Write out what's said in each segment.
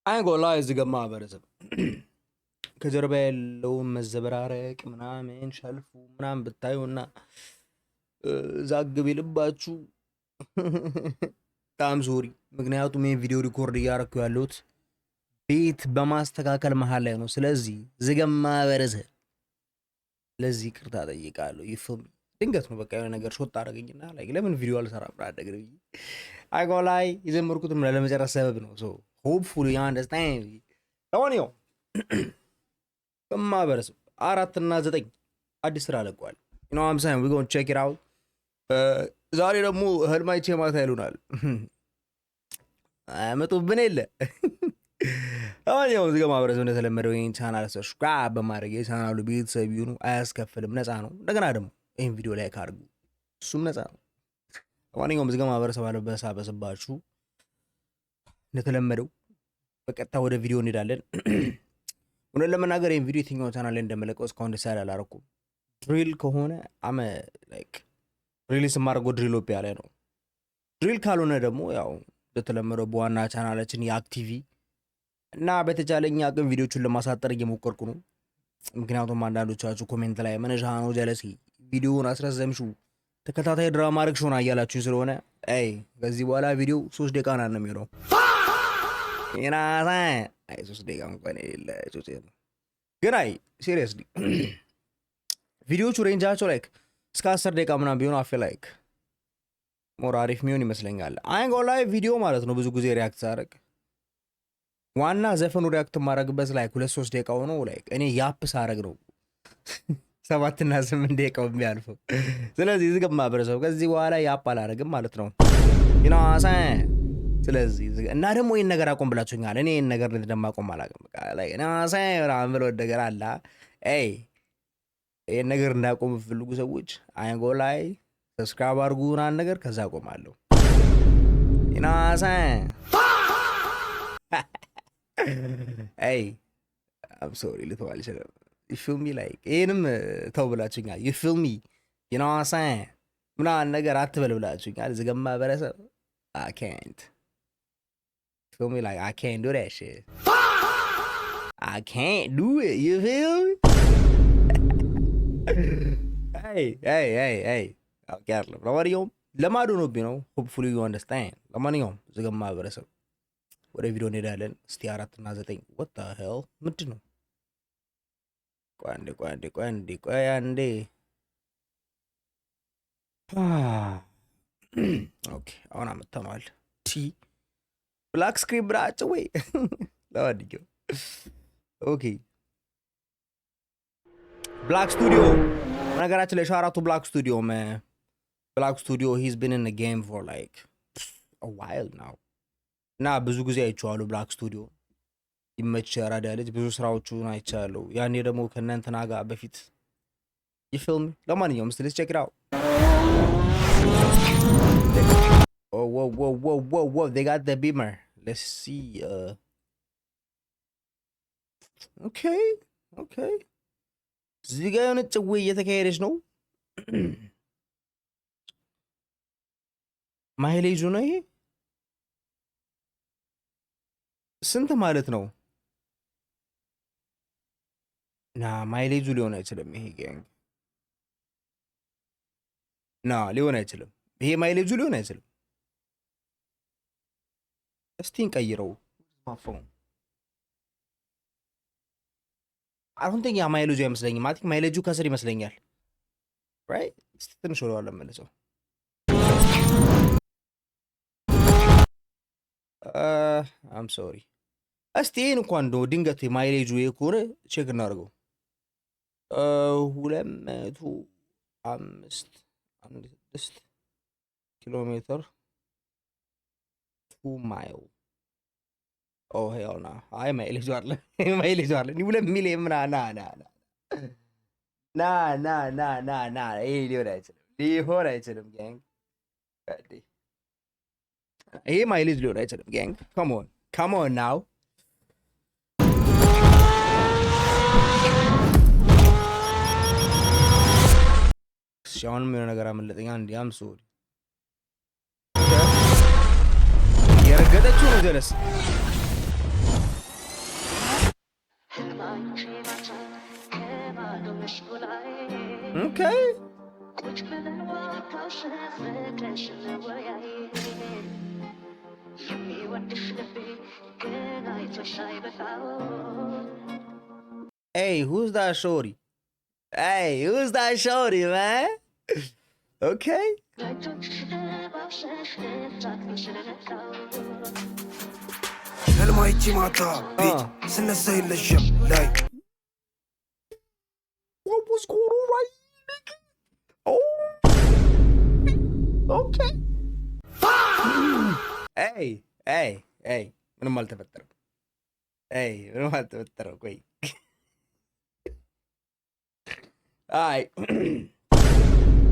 አይጎላ እዚህ ገማ ማህበረሰብ ከጀርባ ያለው መዘበራረቅ ምናምን ሸልፉ ምናምን ብታዩና ዛግብ ይልባችሁ በጣም ሶሪ። ምክንያቱም ይሄን ቪዲዮ ሪኮርድ እያደረኩ ያለሁት ቤት በማስተካከል መሀል ላይ ነው። ስለዚህ ዝገማ ማህበረሰብ ለዚህ ይቅርታ ጠይቃለሁ። ይፍም ድንገት ነው በቃ የሆነ ነገር ሾት አደረገኝና ላይ ለምን ቪዲዮ አልሰራም ብራደግር አይጎላይ የጀመርኩትም ለመጨረስ ሰበብ ነው። ሶ ሆፕፉሊ ዩ አንደርስታንድ ለማንኛውም ማህበረሰብ 4 እና 9 አዲስ ስራ ለቋል። you know what I'm saying we going to check it out ዛሬ ደግሞ ህልማይቼ ማታ ይሉናል አመጡብን የለ አሁን እዚህ ማህበረሰብ እንደተለመደው ይሄን ቻናል ሰብስክራይብ በማድረግ የቻናሉ ቤተሰብ ይሁኑ። አያስከፍልም፣ ነፃ ነው። እንደገና ደግሞ ይሄን ቪዲዮ ላይክ አድርጉ፣ እሱም ነፃ ነው። ለማንኛውም እዚህ ማህበረሰብ አለበሳበስባችሁ እንደተለመደው በቀጥታ ወደ ቪዲዮ እንሄዳለን። እውነት ለመናገር ይሄን ቪዲዮ የትኛው ቻናል ላይ እንደመለቀው እስካሁን ዲሳይድ አላደረኩም። ድሪል ከሆነ አመ ላይክ ሪሊስ የማደርገው ድሪል ኦፒያ ላይ ነው። ድሪል ካልሆነ ደግሞ ያው እንደተለመደው በዋና ቻናላችን የአክቲቪ እና በተቻለኝ አቅም ቪዲዮቹን ለማሳጠር እየሞከርኩ ነው። ምክንያቱም አንዳንዶቻችሁ ኮሜንት ላይ መነሻ ነው ጀለሲ ቪዲዮውን አስረዘምሽው ተከታታይ ድራማ አድርግሽውና እያላችሁኝ ስለሆነ አይ ከዚህ በኋላ ቪዲዮ 3 ደቂቃ ነው የሚሆነው። ይናሳ አይ 3 ደቂቃ እንኳን የሌለ ጮቴ ነው። ግን አይ ሲሪየስሊ ቪዲዮቹ ሬንጃቸው ላይክ እስከ 10 ደቂቃ ምናምን ቢሆን አፌ ላይክ ሞር አሪፍ የሚሆን ይመስለኛል። አይንጎ ላይ ቪዲዮ ማለት ነው ብዙ ጊዜ ሪያክት ሳደርግ ዋና ዘፈኑ ሪያክት ማድረግበት ላይክ 2-3 ደቂቃ ሆኖ ላይክ እኔ ያፕ ሳደርግ ነው 7 እና 8 ደቂቃው የሚያልፈው። ስለዚህ እዚህ ገማ ማህበረሰብ ከዚህ በኋላ ያፕ አላደርግም ማለት ነው ይናሳ። ስለዚህ እና ደግሞ ይሄን ነገር አቆም ብላችሁኛል። እኔ ይሄን ነገር እንደማቆም አላውቅም። በቃ ላይ ይናሳ ራም ብሎ ነገር አለ። አይ ይሄን ነገር እንዳቆም ፈልጉ ሰዎች አይንጎ ላይ ሰብስክራይብ አድርጉና ነገር ከዛ አቆማለሁ ይናሳ። አይ I'm sorry ልተዋል ይችላል you feel me like ይሄንም ተው ብላችሁኛል you feel me you know what I'm saying ምናምን ነገር አትበል ብላችሁኛል። ዝገማ ማህበረሰብ I can't feel me like I can't do that shit I can't do it you feel me hey አውቃለሁ። ለማንኛውም ለማዶ ነው ቢነው hopefully you understand። ለማንኛውም ዝገማ ማህበረሰብ ወደ ቪዲዮ እንሄዳለን። እስቲ 4 እና 9 what the hell ምንድን ነው? ቆይ አንዴ ኦኬ አሁን አመጣነዋል። ቲ ብላክ ስክሪን ብራቸው ወይ ለዋድየው ኦኬ ብላክ ስቱዲዮ ነገራችን ላይ ሻራቱ ብላክ ስቱዲዮ ብላክ ስቱዲዮ he's been in the game for like a while now እና ብዙ ጊዜ አይቼዋለሁ። ብላክ ስቱዲዮ ይመች ያራዳ ልጅ ብዙ ስራዎቹን አይቻለሁ። ያኔ ደግሞ ከእናንተና ጋር በፊት ይፊልም። ለማንኛውም እስቲ let's check it out oh whoa they got the beamer let's see okay እዚህ ጋር የሆነ ጭዌ እየተካሄደች ነው። ማይሌጁ ነው ይሄ ስንት ማለት ነው? ና ማይሌጁ ሊሆን አይችልም። ይሄ ጋንግ ና ሊሆን አይችልም። ይሄ ማይሌጁ ሊሆን አይችልም። እስቲ እንቀይረው ማፈው አሁን ተኛ ማይሌጁ አይመስለኝም። ማለት ማይሌጁ ከስር ይመስለኛል። ራይት እስቲ ትንሽ ወደኋላ መልሰው I'm sorry እስቲ ይሄን እንኳን እንደው ድንገት ማይሌጁ የኮረ ቼክ እናድርገው። 205 ኪሎ ሜትር 2 ማይል ኦ ሄል ና አይ ማይሌጁ አለ 2 ሚሊዮን ምናምን ና ይሄ ሊሆን አይችልም ጋንግ ይሄ ማይሌጅ ሊሆን አይችልም ጋንግ come on now ሻውን ምን ነገር አመለጠኛ እንዲያም ሶሪ የረገጠችው ነው ጀለስ Hey, who's that shorty? Hey, who's that shorty, man? Okay. What was going on right here, nigga? Oh. Okay. Hey. ምንም አልተፈጠረም። ምንም አልተፈጠረም። ቆይ አይ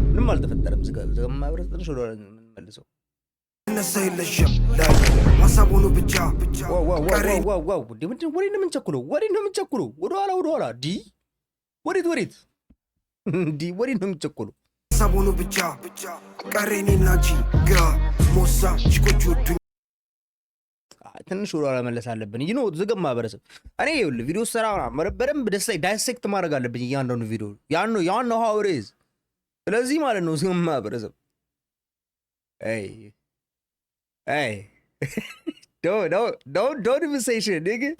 ምንም አልተፈጠረም። ዝጋ ማብረት ትንሽ ወደ መልሰው ማሳቡኑ ብቻ ዋው ወዴት ነው የምንቸኩለው? ወደኋላ ዲ ወዴት ወዴት ነው የምንቸኩለው? ማሳቡኑ ብቻ ቀሬኔና ጂ ግራ ሞሳ ችኮቹ ትንሽ ወደኋላ መለስ አለብን። ይህ ነው ዝገም ማህበረሰብ። እኔ ይኸውልህ ቪዲዮ ሰራ በደንብ ዳይሴክት ማድረግ አለብኝ እያንዳንዱ ቪዲዮ ያን ነው how it is። ስለዚህ ማለት ነው ዝገም ማህበረሰብ don't even say shit nigga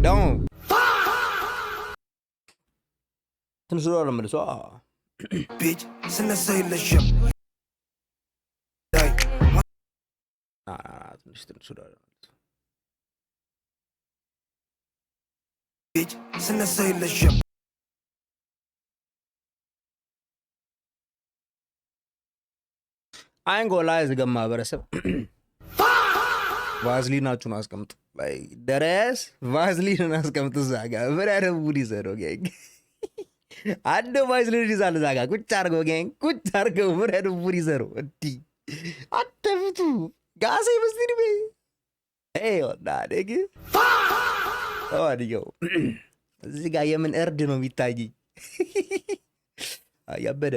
don't ትንሽ ወደኋላ መለስ bitch ስነሳ የለሽም ትንሽ ወደኋላ ስነሳ የለሽም አይንጎላ ዝገም ማህበረሰብ ቫዝሊናችሁን አስቀምጡ። ደረስ ቫዝሊንን አስቀምጡ። እዛ ጋ ምን አይነት ቡድ ይዘረው ጋኝ አንድ ቫዝሊን ይዛል። እዛ ጋ ቁጭ አድርገው ጋኝ ቁጭ አድርገው ምን አይነት ቡድ ይዘረው እንዲህ አተፍቱ ጋሴ መስዲድ ቤ ወና ደግ አዲዮ እዚህ ጋር የምን እርድ ነው የሚታየኝ? ያበደ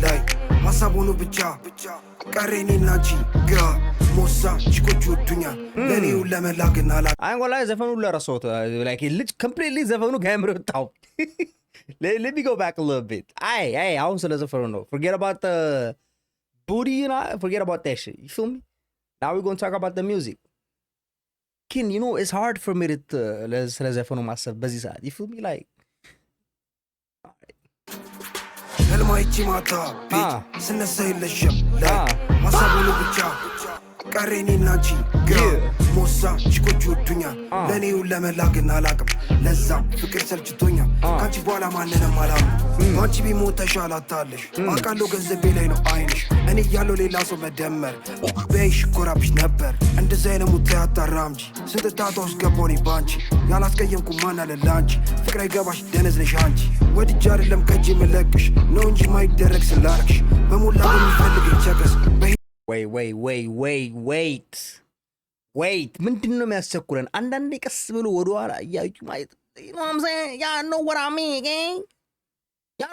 ላይ ማሳቡኑ ብቻ ቀሬኔና ጂ ግራ ሞሳ ችኮቹ ወዱኛ ለኔው ለመላግና ላ አንጎላ ዘፈኑ ለራሶት like ልጅ completely ዘፈኑ ጋምሮ ታው let me go back a little bit አሁን ስለ ዘፈኑ ነው forget about the booty and forget about that shit, you feel me? Now we're going to talk about the music. Kin, you know, it's hard for me to ስለ ዘፈኑ ማሰብ በዚህ ሰዓት, you feel me? Like ህልማይቺ ማታ ቤት ስነሳ የለሽም ላይ ማሳቡኑ ብቻ ቀሬኔና ጂ ግራ ሞሳ ችኮቹ ወዱኛ ለኔው ለመላግና አላቅም ለዛ ፍቅር ሰልችቶኛል ካንቺ በኋላ ማንንም አላም አንቺ ቢሞት ተሻላታለሽ አውቃለሁ ገንዘቤ ላይ ነው አይንሽ እኔ ያለው ሌላ ሰው መደመር በይሽ ኮራብሽ ነበር እንደዚህ አይነት ሙት ያጣራምጂ ስንት ታቷ ውስጥ ገባሁ እኔ ባንቺ ያላስቀየምኩ ማን አለ ላንቺ ፍቅር አይገባሽ ደነዝ ነሽ አንቺ ወድጄ አይደለም ከእጄ መለቅሽ ነው እንጂ ማይደረግ ስላረግሽ በሞላ በሚፈልገኝ ቸገስ wait ምንድን ነው የሚያስቸኩለን? አንዳንዴ ቀስ ብሎ ወደኋላ እያዩ ማየት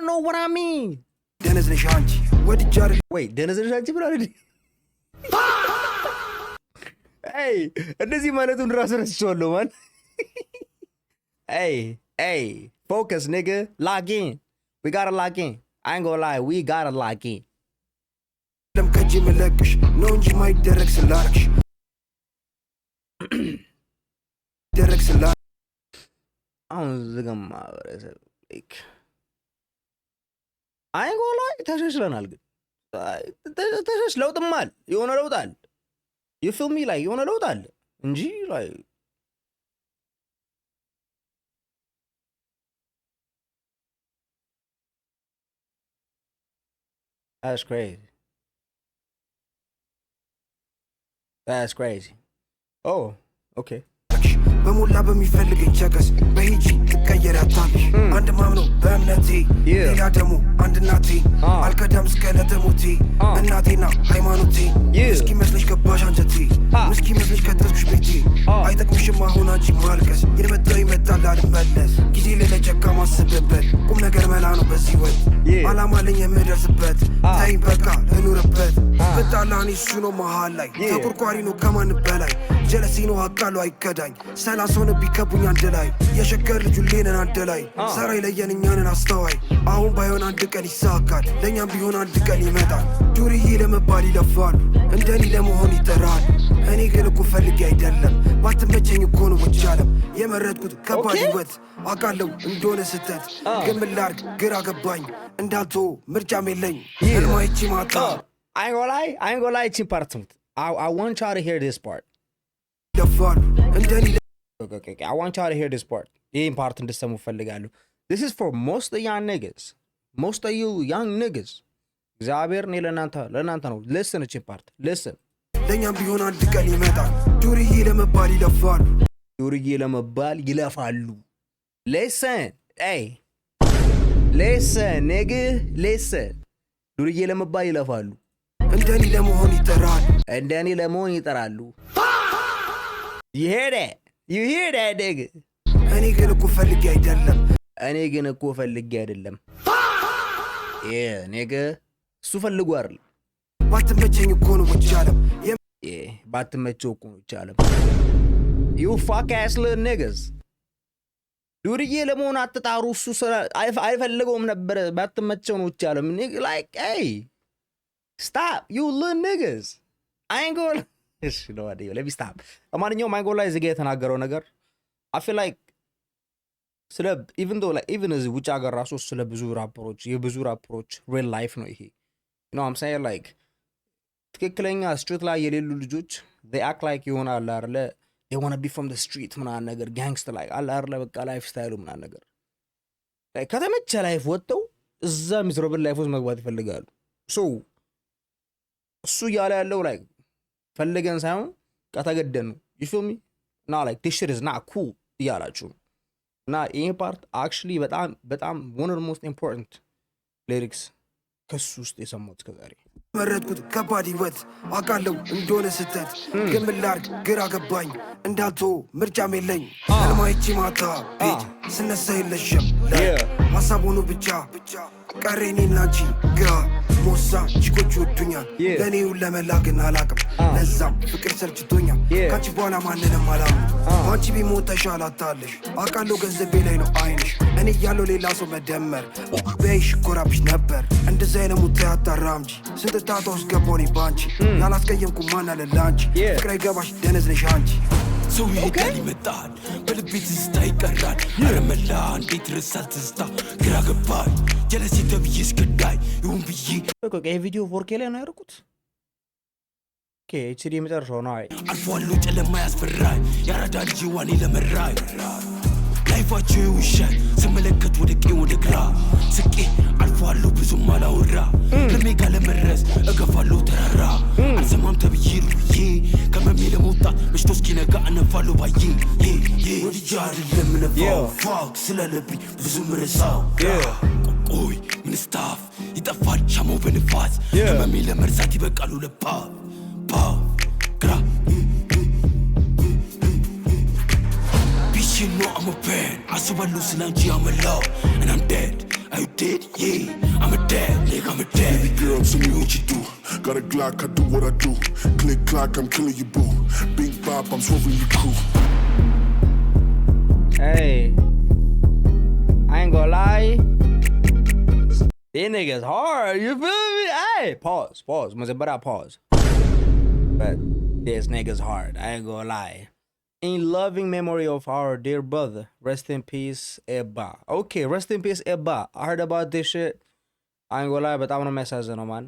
know what I mean ደነዝ ነሽ አንቺ ወድጄ አይደለም ደነዝ ነሽ አንቺ ብላ እንደዚህ ማለቱን ራሱ ረስቼዋለሁ ማን focus nigga lock in we gotta lock in I ain't gonna lie we gotta lock in ለም ከእጄ መለቅሽ ነው እንጂ ማይደረግ ስላረግሽ ደረግ ስላ አሁን ዝገም ማህበረሰብ አይንጎላ ተሸሽለናል። ግን ለውጥማል የሆነ ለውጥ አለ። የፊልሚ ላይ የሆነ ለውጥ አለ እንጂ ላይ That's crazy. Oh, okay. በሞላ በሚፈልገኝ ቸገስ በሂጂ ትቀየራታለሽ አንድ ማምኖ በእምነቴ ሌላ ደግሞ አንድ እናቴ አልከዳም እስከ ለተሞቴ እናቴና ሃይማኖቴ ምስኪ መስለሽ ገባሽ አንጀቴ ምስኪ መስለሽ ከተስኩሽ ቤቴ አይጠቅምሽም አሁን አንቺ ማልቀስ የመጣው ይመጣል አልመለስ ጊዜ ለለጨካ ማስብበት ቁም ነገር መላ ነው በዚህ ወጥ አላማ ለኝ የምደርስበት ተይኝ በቃ ልኑርበት በጣላኔ እሱ ነው መሃል ላይ ተቆርቋሪ ነው ከማን በላይ ጀለሲ ነው አቃሉ አይከዳኝ ሰላሶን ቢከቡኝ አንድ ላይ የሸገር ልጁ ሌነን አንድ ላይ ሰራይ ለየን እኛንን አስተዋይ አሁን ባይሆን አንድ ቀን ይሳካል ለእኛም ቢሆን አንድ ቀን ይመጣል ዱርዬ ለመባል ይለፋሉ እንደኔ ለመሆን ይጠራል እኔ ግን እኮ ፈልጌ አይደለም ባትመቸኝ እኮ ነው ወቻለም የመረጥኩት ከባድ ህይወት አቃለው እንደሆነ ስተት ግን ምን ላድርግ ግራ ገባኝ እንዳልቶ ምርጫም የለኝ ህልማይቺ ማታ I ain't gonna lie ይቺን ፓርት ስሙት I want y'all to hear this part ደፋሉ እንደኔ Okay, I want y'all to hear this part ይህን ፓርት እንድትሰሙ ፈልጋለሁ This is for most of y'all niggas most of you young niggas እግዚአብሔር እኔ ለእናንተ ነው listen ይቺን ፓርት listen ለኛም ቢሆን አንድ ቀን ይመጣል ዱርዬ ለመባል ይለፋሉ ዱርዬ ለመባል ይለፋሉ listen hey listen nigga listen ዱርዬ ለመባል ይለፋሉ እንደኔ ለመሆን ይጠራሉ you hear that nigga እኔ ግን እኮ ፈልጌ አይደለም yeah nigga እሱ ፈልጎ አይደል ባትመቸኝ እኮ ነው ወጫለም ባትመቸው እኮ ነው ወጫለም you fuck ass little niggas ዱርዬ ለመሆን አትጣሩ እሱ አይፈልገውም ነበር ባትመቸው ነው ወጫለም like hey stop you little niggas I ain't going no idea let me stop አማንኛው ማይጎ ላይ ዝጋ የተናገረው ነገር I feel like ስለ even though like even as ውጭ ሀገር ራሱ ስለ ብዙ ራፐሮች real life ነው ይሄ you know what I'm saying like ትክክለኛ ስትሪት ላይ የሌሉ ልጆች they act like ይሆናል አይደለ they want to be from the street ምናምን ነገር gangster like አይደለ በቃ ላይፍ ስታይሉ ምናምን ነገር like ከተመቸ ላይፍ ወጥተው እዛ ሚዝረብል ላይፍ ውስጥ መግባት ይፈልጋሉ so እሱ ያለው like ፈልገን ሳይሆን ከተገደኑ you feel me now like this shit is not cool ያላችሁ እና ይሄ ፓርት actually በጣም one of the most important lyrics ከሱ ውስጥ የሰማሁት ከዛሬ መረጥኩት ከባድ ህይወት አቃለው እንደሆነ ስተት ግን ምን ላድርግ ግራ ገባኝ እንዳልቶ ምርጫም የለኝ ህልማይቺ ማታ ቤት ስነሳ የለሽም ሀሳቡኑ ብቻ ቀሬኔና አንቺ ግራ ሞሳ ቺኮቹ ወዱኛል ለእኔው ለመላግን አላቅም ለዛም ፍቅር ሰልችቶኛል ካንቺ በኋላ ማንንም አላምንም አንቺ ቢሞት ተሻላታለሽ አቃለው ገንዘቤ ላይ ነው አይንሽ እኔ ያለው ሌላ ሰው መደመር በይሽ ኮራብሽ ነበር እንደዛ አይነሙት ያጣራምጂ ስንት ታታ ውስጥ ገባኔ ባንቺ ያላስቀየምኩ ማን አለ ላንቺ ፍቅር አይገባሽ ደነዝ ነሽ አንቺ ሰው ይሄዳል ይመጣል በልቤ ትዝታ ይቀራል አረመላ እንዴት ረሳል ትዝታ ግራ ገባኝ ጀለሴ ተብዬ እስከዳይ ይሁን ብዬ ይሄ ቪዲዮ 4K ላይ ነው ያደረኩት HD የመጨረሻው ነው አይ አልፏሉ ጨለማ ያስፈራኝ ያራዳ ልጅ ዋኔ ለመራኝ ላይፋቸው ይውሻል ስመለከት ወደ ቀኝ ወደ ግራ ስቄ አልፏሉ ብዙም አላወራ ለሜጋ ለመድረስ እገፋለሁ ተራራ አልሰማም ተብዬ ሩዬ ከመሜ ለመውጣት መሽቶ እስኪነጋ እነፋለሁ ባዬ ወድጃ አይደለም ነፋው ፋክ ስለለብኝ ብዙ ምረሳው ቆይ ምን ስታፍ ይጠፋል ሻማው በንፋስ ከመሜ ለመርሳት ይበቃሉ ለፓ ግራ You know I'm a fan. I saw my loose and I'm in love. And I'm dead. Are you dead? Yeah. I'm a dead. Nigga, I'm a dead. Baby girl, tell me what you do. Got a Glock, I do what I do. Click, clock, I'm killing you, boo. Big bop, I'm swerving you, crew. Hey. I ain't gonna lie. These niggas hard. You feel me? Hey. Pause. But this niggas hard. I ain't gonna lie. In loving memory of our dear brother, rest in peace, Ebba. Okay, rest in peace, Ebba. I heard about this shit. I ain't gonna lie, but I'm gonna message them, man.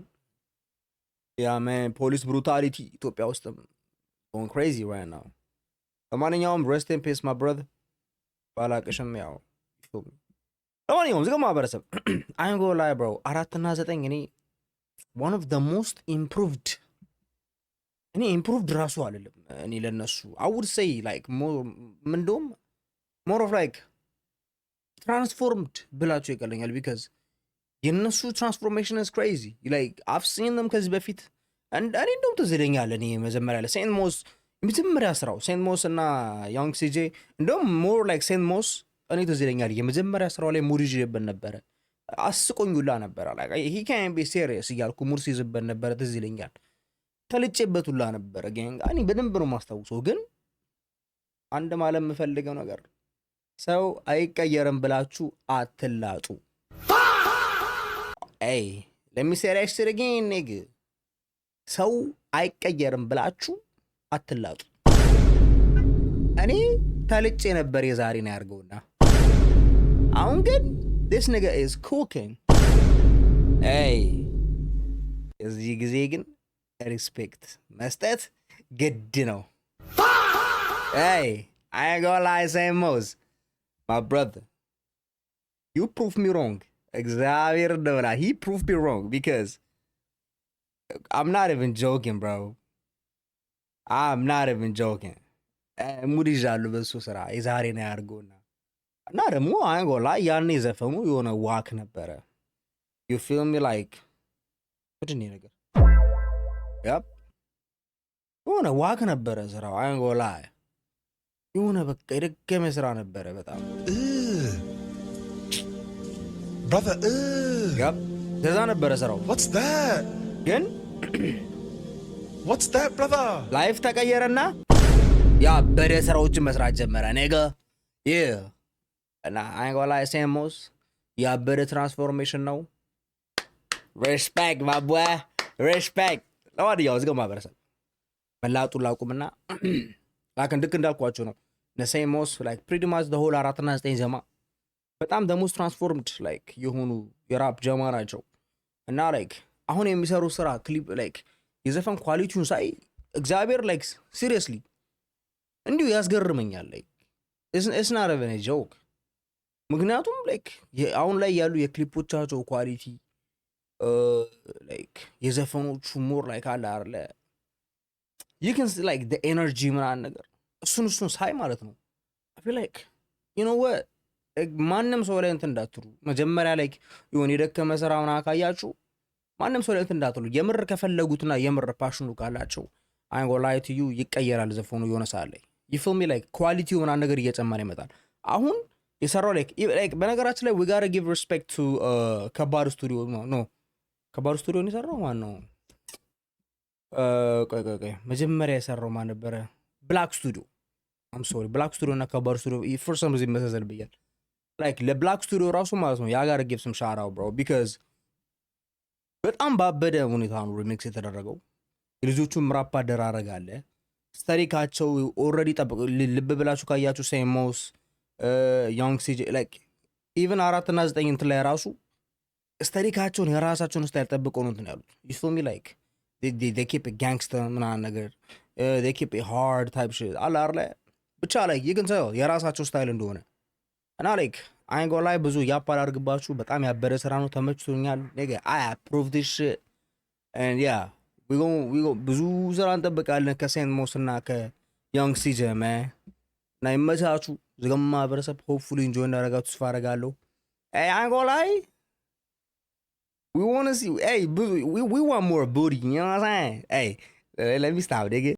Yeah, man, police brutality. Ethiopia was going crazy right now. The money, rest in peace, my brother. Balakasham meow. You feel me? The money, my brother. I ain't gonna lie, bro. Aratana thing, one of the most improved. እኔ ኢምፕሩቭድ ራሱ አይደለም እኔ ለነሱ I would say like more of like transformed ብላችሁ ይቀለኛል because የነሱ transformation is crazy like I've seen them ከዚህ በፊት and እኔ እንደውም ትዝ ይለኛል እኔ መጀመሪያ ላይ ሴንት ሞስ የመጀመሪያ ስራው ሴንት ሞስ እና ያንግ ሲጄ እንደውም more like ሴንት ሞስ እኔ ትዝ ይለኛል የመጀመሪያ ስራው ላይ ሙድ ይዤበት ነበረ አስቆኙላ ነበረ like he can't be serious እያልኩ ሙድ ሲይዝበት ነበረ ትዝ ይለኛል ተልጬበት ሁላ ነበር ጋንግ እኔ በደንብ ነው ማስታውሰው ግን አንድ ማለት የምፈልገው ነገር ሰው አይቀየርም ብላችሁ አትላጡ Hey, let me say that shit again, nigga. ሰው አይቀየርም ብላችሁ አትላጡ እኔ ተልጬ ነበር የዛሬን ያርገውና አሁን ግን this nigga is cooking hey እዚህ ጊዜ ግን ሪስፔክት መስጠት ግድ ነው hey I ain't gonna lie same Mos my brother you proved me wrong እግዚአብሔር እንደሆነ he proved me wrong because I'm not even joking bro I'm not even joking ሙድ ይዣለሁ በሱ ስራ የዛሬን ያርገውና እና ደግሞ አንጎላ ያኔ ዘፈኑ የሆነ ዋክ ነበረ you feel me like ምንድን ነው ነገር yep የሆነ ዋክ ነበረ ስራው አንጎላ የሆነ በቃ የደገመ ስራ ነበረ በጣም brother yep ከዛ ነበረ ስራው what's that ግን what's that brother ላይፍ ተቀየረና ያ በደ ስራዎችን መስራት ጀመረ ነገ yeah እና አንጎላ ሴሞስ ያበደ ትራንስፎርሜሽን ነው respect my boy respect ለዋዲያው ዝገማ ማበረሰብ መላጡ ላቁምና ላከን ድክ እንዳልኳችሁ ነው ነሴሞስ like pretty much the whole 4 እና 9 ጀማ በጣም the most transformed like የሆኑ የራፕ ጀማ ናቸው እና like አሁን የሚሰሩ ስራ ክሊፕ like የዘፈን ኳሊቲውን ሳይ እግዚአብሔር like seriously እንዲሁ ያስገርመኛል like it's not even a joke ምክንያቱም like አሁን ላይ ያሉ የክሊፖቻቸው ኳሊቲ like የዘፈኖቹ ሞር like አለ አይደለ you can see like the energy ምናምን ነገር እሱን ሳይ ማለት ነው I feel like you know what like ማንም ሰው ላይ እንትን እንዳትሩ መጀመሪያ like የሆነ የደከመ ስራ ምናምን ካያችሁ ማንም ሰው ላይ እንትን እንዳትሉ የምር ከፈለጉትና የምር ፓሽኑ ካላቸው I ain't gonna lie to you ይቀየራል ዘፈኑ የሆነ ሰዓት ላይ you feel me like ኳሊቲው ምናምን ነገር እየጨመረ ይመጣል አሁን የሰራው like በነገራችን ላይ we gotta give respect to ከባድ ስቱዲዮ ነው ከባድ ስቱዲዮ ነው የሰራው ማን ነው ቆይ መጀመሪያ የሰራው ማን ነበረ ብላክ ስቱዲዮ I'm sorry ብላክ ስቱዲዮ እና ከባድ ስቱዲዮ for some reason መሰለብኛል like ለብላክ ስቱዲዮ ራሱ ማለት ነው I gotta give some shout out bro because በጣም ባበደ ሁኔታ ነው ሪሚክስ የተደረገው ልጆቹም ራፕ አደራረግ አለ ስታሪካቸው ኦሬዲ ልብ ብላችሁ ካያችሁ ሴሞስ young CJ like even 4 እና 9 እንትን ላይ ራሱ ስታሪካቸውን የራሳቸውን ስታይል ጠብቀው ነው እንትን ያሉት you feel me like they keep it gangster ምናምን ነገር they keep it hard type shit አለ አይደለ ብቻ ላይ ይገን ሰው የራሳቸው ስታይል እንደሆነ እና like I ain't gonna lie ብዙ ያፓላርግባችሁ በጣም ያበረ ስራ ነው ተመችቶኛል ነገ I approve this shit and yeah we go ብዙ ስራ እንጠብቃለን ከሴሞስ እና ከyoung CJ man እና ይመቻችሁ ዝገማ ማህበረሰብ hopefully enjoy እንዳደረጋችሁ ተስፋ አደርጋለሁ hey I ain't gonna lie we want to see hey we want more booty you know what I'm saying hey let me stop nigga